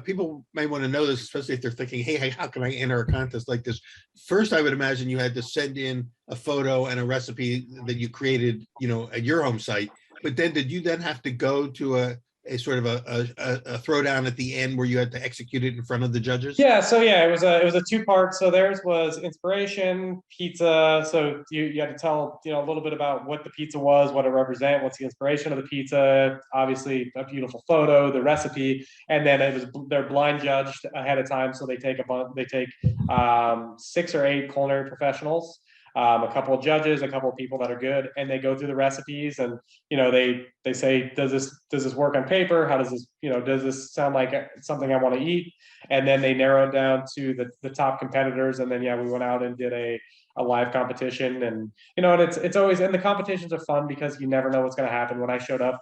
people may want to know this, especially if they're thinking, hey, how can I enter a contest like this? First, I would imagine you had to send in a photo and a recipe that you created, at your home site. But then did you then have to go to a sort of a throwdown at the end where you had to execute it in front of the judges? Yeah, so yeah, it was a two-part. So theirs was inspiration, pizza. So you had to tell, a little bit about what the pizza was, what it represent, what's the inspiration of the pizza, obviously a beautiful photo, the recipe, and then they're blind judged ahead of time. So they take 6 or 8 culinary professionals, a couple of judges, a couple of people that are good, and they go through the recipes, and they say, does this work on paper? How does this, does this sound like something I want to eat? And then they narrow it down to the top competitors, and then we went out and did a live competition, and and it's always, and the competitions are fun because you never know what's going to happen. When I showed up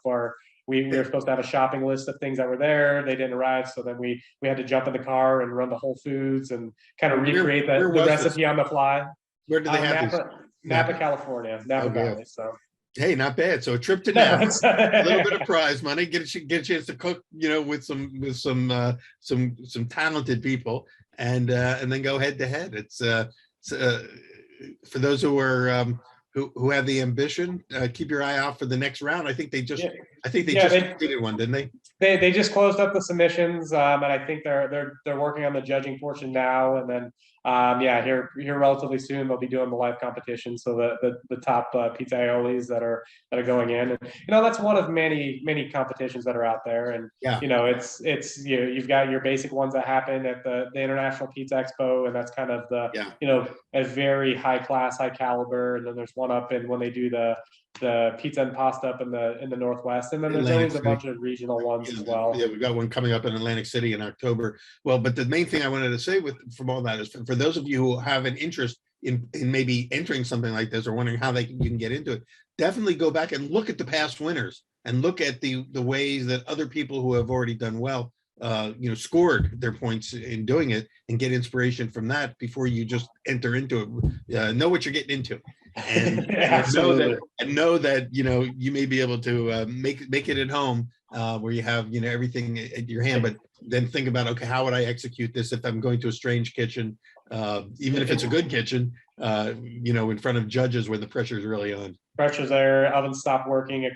we were supposed to have a shopping list of things that were there. They didn't arrive, so then we had to jump in the car and run to Whole Foods and kind of recreate the recipe on the fly. Where do they have Napa, California, Napa Valley. So hey, not bad. So a trip to Napa, a little bit of prize money, get a chance to cook, with some talented people, and then go head to head. It's for those who are who have the ambition, keep your eye out for the next round. I think they just completed one, didn't they? They just closed up the submissions, and I think they're working on the judging portion now, and then here relatively soon they'll be doing the live competition. So the top pizza aiolis that are going in, and that's one of many competitions that are out there, and it's you've got your basic ones that happen at the International Pizza Expo, and that's kind of a very high class, high caliber, and then there's one up in when they do the pizza and pasta up in the Northwest, and then there's always a bunch of regional ones as well. Yeah, we've got one coming up in Atlantic City in October. Well, but the main thing I wanted to say from all that is for those of you who have an interest in maybe entering something like this or wondering how you can get into it, definitely go back and look at the past winners and look at the ways that other people who have already done well scored their points in doing it, and get inspiration from that before you just enter into it. Know what you're getting into, and know that you may be able to make it at home, where you have everything at your hand, but then think about, okay, how would I execute this if I'm going to a strange kitchen, even if it's a good kitchen, in front of judges where the pressure is really on. Pressure's there, ovens stop working,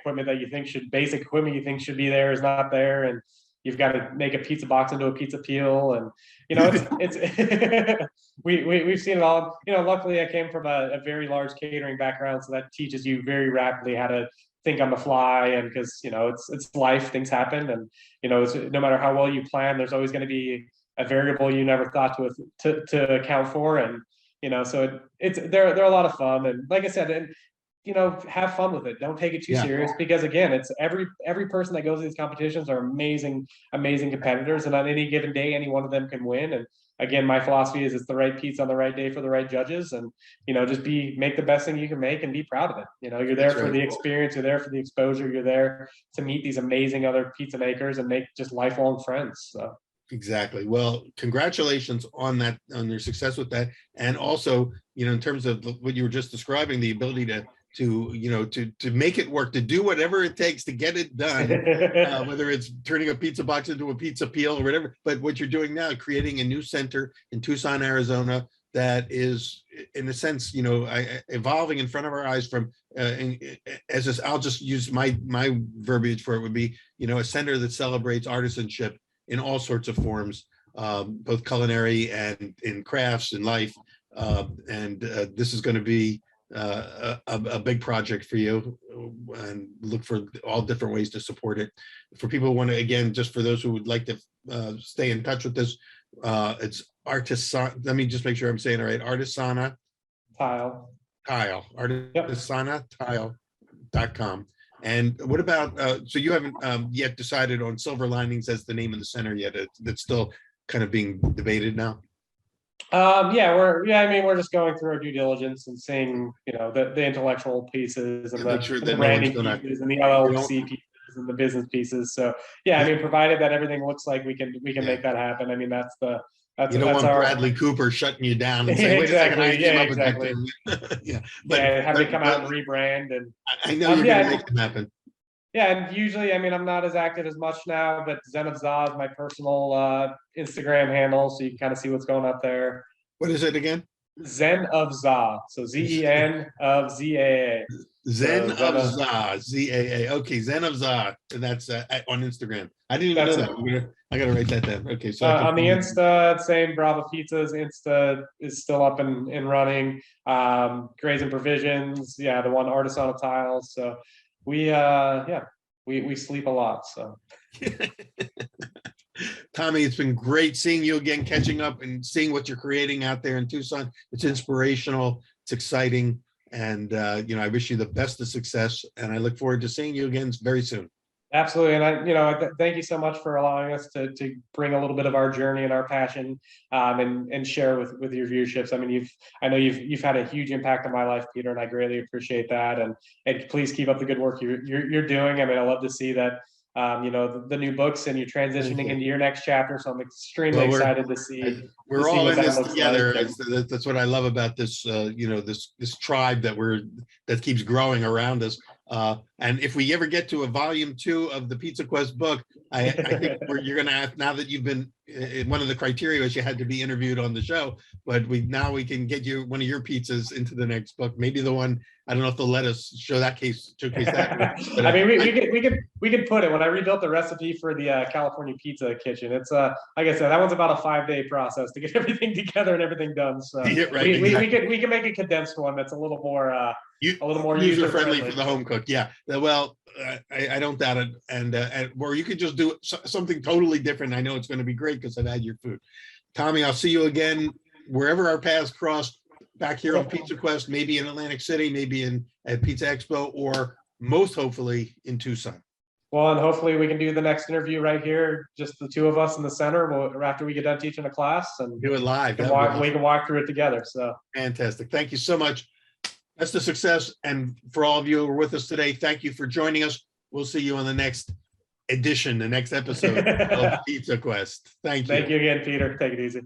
basic equipment you think should be there is not there, and you've got to make a pizza box into a pizza peel, and it's we've seen it all. Luckily I came from a very large catering background, so that teaches you very rapidly how to think on the fly, and because it's life, things happen, and it's, no matter how well you plan, there's always going to be a variable you never thought to account for, and so they're a lot of fun, and like I said, and have fun with it. Don't take it too serious, because again, it's every person that goes to these competitions are amazing competitors, and on any given day, any one of them can win. And again, my philosophy is it's the right pizza on the right day for the right judges, and just make the best thing you can make and be proud of it. You're there for the experience, you're there for the exposure, you're there to meet these amazing other pizza makers and make just lifelong friends. So. Exactly. Well, congratulations on your success with that, and also in terms of what you were just describing, the ability to make it work, to do whatever it takes to get it done, whether it's turning a pizza box into a pizza peel or whatever. But what you're doing now, creating a new center in Tucson, Arizona, that is, in a sense, evolving in front of our eyes from, I'll just use my verbiage for it, would be, a center that celebrates artisanship in all sorts of forms, both culinary and in crafts and life. And this is going to be a big project for you, and look for all different ways to support it. For people who want to, again, just for those who would like to stay in touch with this, it's Artisan. Let me just make sure I'm saying it right. Artisana Tile. Artisanatile.com. And what about, so you haven't yet decided on Silver Linings as the name of the center yet? That's still kind of being debated now? We're just going through our due diligence and seeing, the intellectual pieces and the branding pieces and the LLC pieces and the business pieces. So provided that everything looks like we can make that happen. I mean, that's That's, You don't that's want our, Bradley Cooper shutting you down and saying, wait a second, I exactly. came Yeah, up with that exactly. term. Yeah, Yeah, have to come out and but rebrand and I know you're yeah, gonna make them happen. yeah, and usually, I mean, I'm not as active as much now, but Zen of Za is my personal Instagram handle, so you can kind of see what's going up there. What is it again? Zen of Za, so Zen of ZAA. Zen So Zen of of, Za, ZAA. Okay, Zen of Za, and that's on Instagram. I didn't even know That's that. I gotta write that down. Okay, so I can on the follow you. Insta, same Bravo Pizzas. Insta is still up and running. Grays and Provisions, yeah, the one Artisan of Tiles. So we yeah, we sleep a lot. So Tommy, it's been great seeing you again, catching up and seeing what you're creating out there in Tucson. It's inspirational, it's exciting, and I wish you the best of success. And I look forward to seeing you again very soon. absolutely, and thank you so much for allowing us to bring a little bit of our journey and our passion, and share with your viewerships. I mean, I know you've had a huge impact on my life, Peter, and I greatly appreciate that. And please keep up the good work you're doing. I mean, I love to see that. The new books, and you're transitioning into your next chapter. So I'm extremely excited to see. We're all what in that this looks together. like. That's what I love about this, this tribe that keeps growing around us. And if we ever get to a volume 2 of the Pizza Quest book, I think you're going to have, now that you've been, one of the criteria was you had to be interviewed on the show, but we can get you one of your pizzas into the next book. Maybe the one, I don't know if they'll let us showcase that. But I mean, we could put it when I rebuilt the recipe for the California Pizza Kitchen. It's like I said, that one's about a 5-day process to get everything together and everything done. So Yeah, right, exactly. we can make a condensed one that's a little more user friendly for the home cook. Yeah, well, I don't doubt it. And or you could just do something totally different. I know it's going to be great because I've had your food. Tommy, I'll see you again wherever our paths cross, back here on Pizza Quest, maybe in Atlantic City, maybe at Pizza Expo, or most hopefully in Tucson. Well, and hopefully we can do the next interview right here, just the two of us in the center, after we get done teaching a class, and do it live. we can walk through it together. So fantastic. Thank you so much. Best of success. And for all of you who are with us today, thank you for joining us. We'll see you on the next edition, the next episode of Pizza Quest. Thank you. Thank you again, Peter. Take it easy.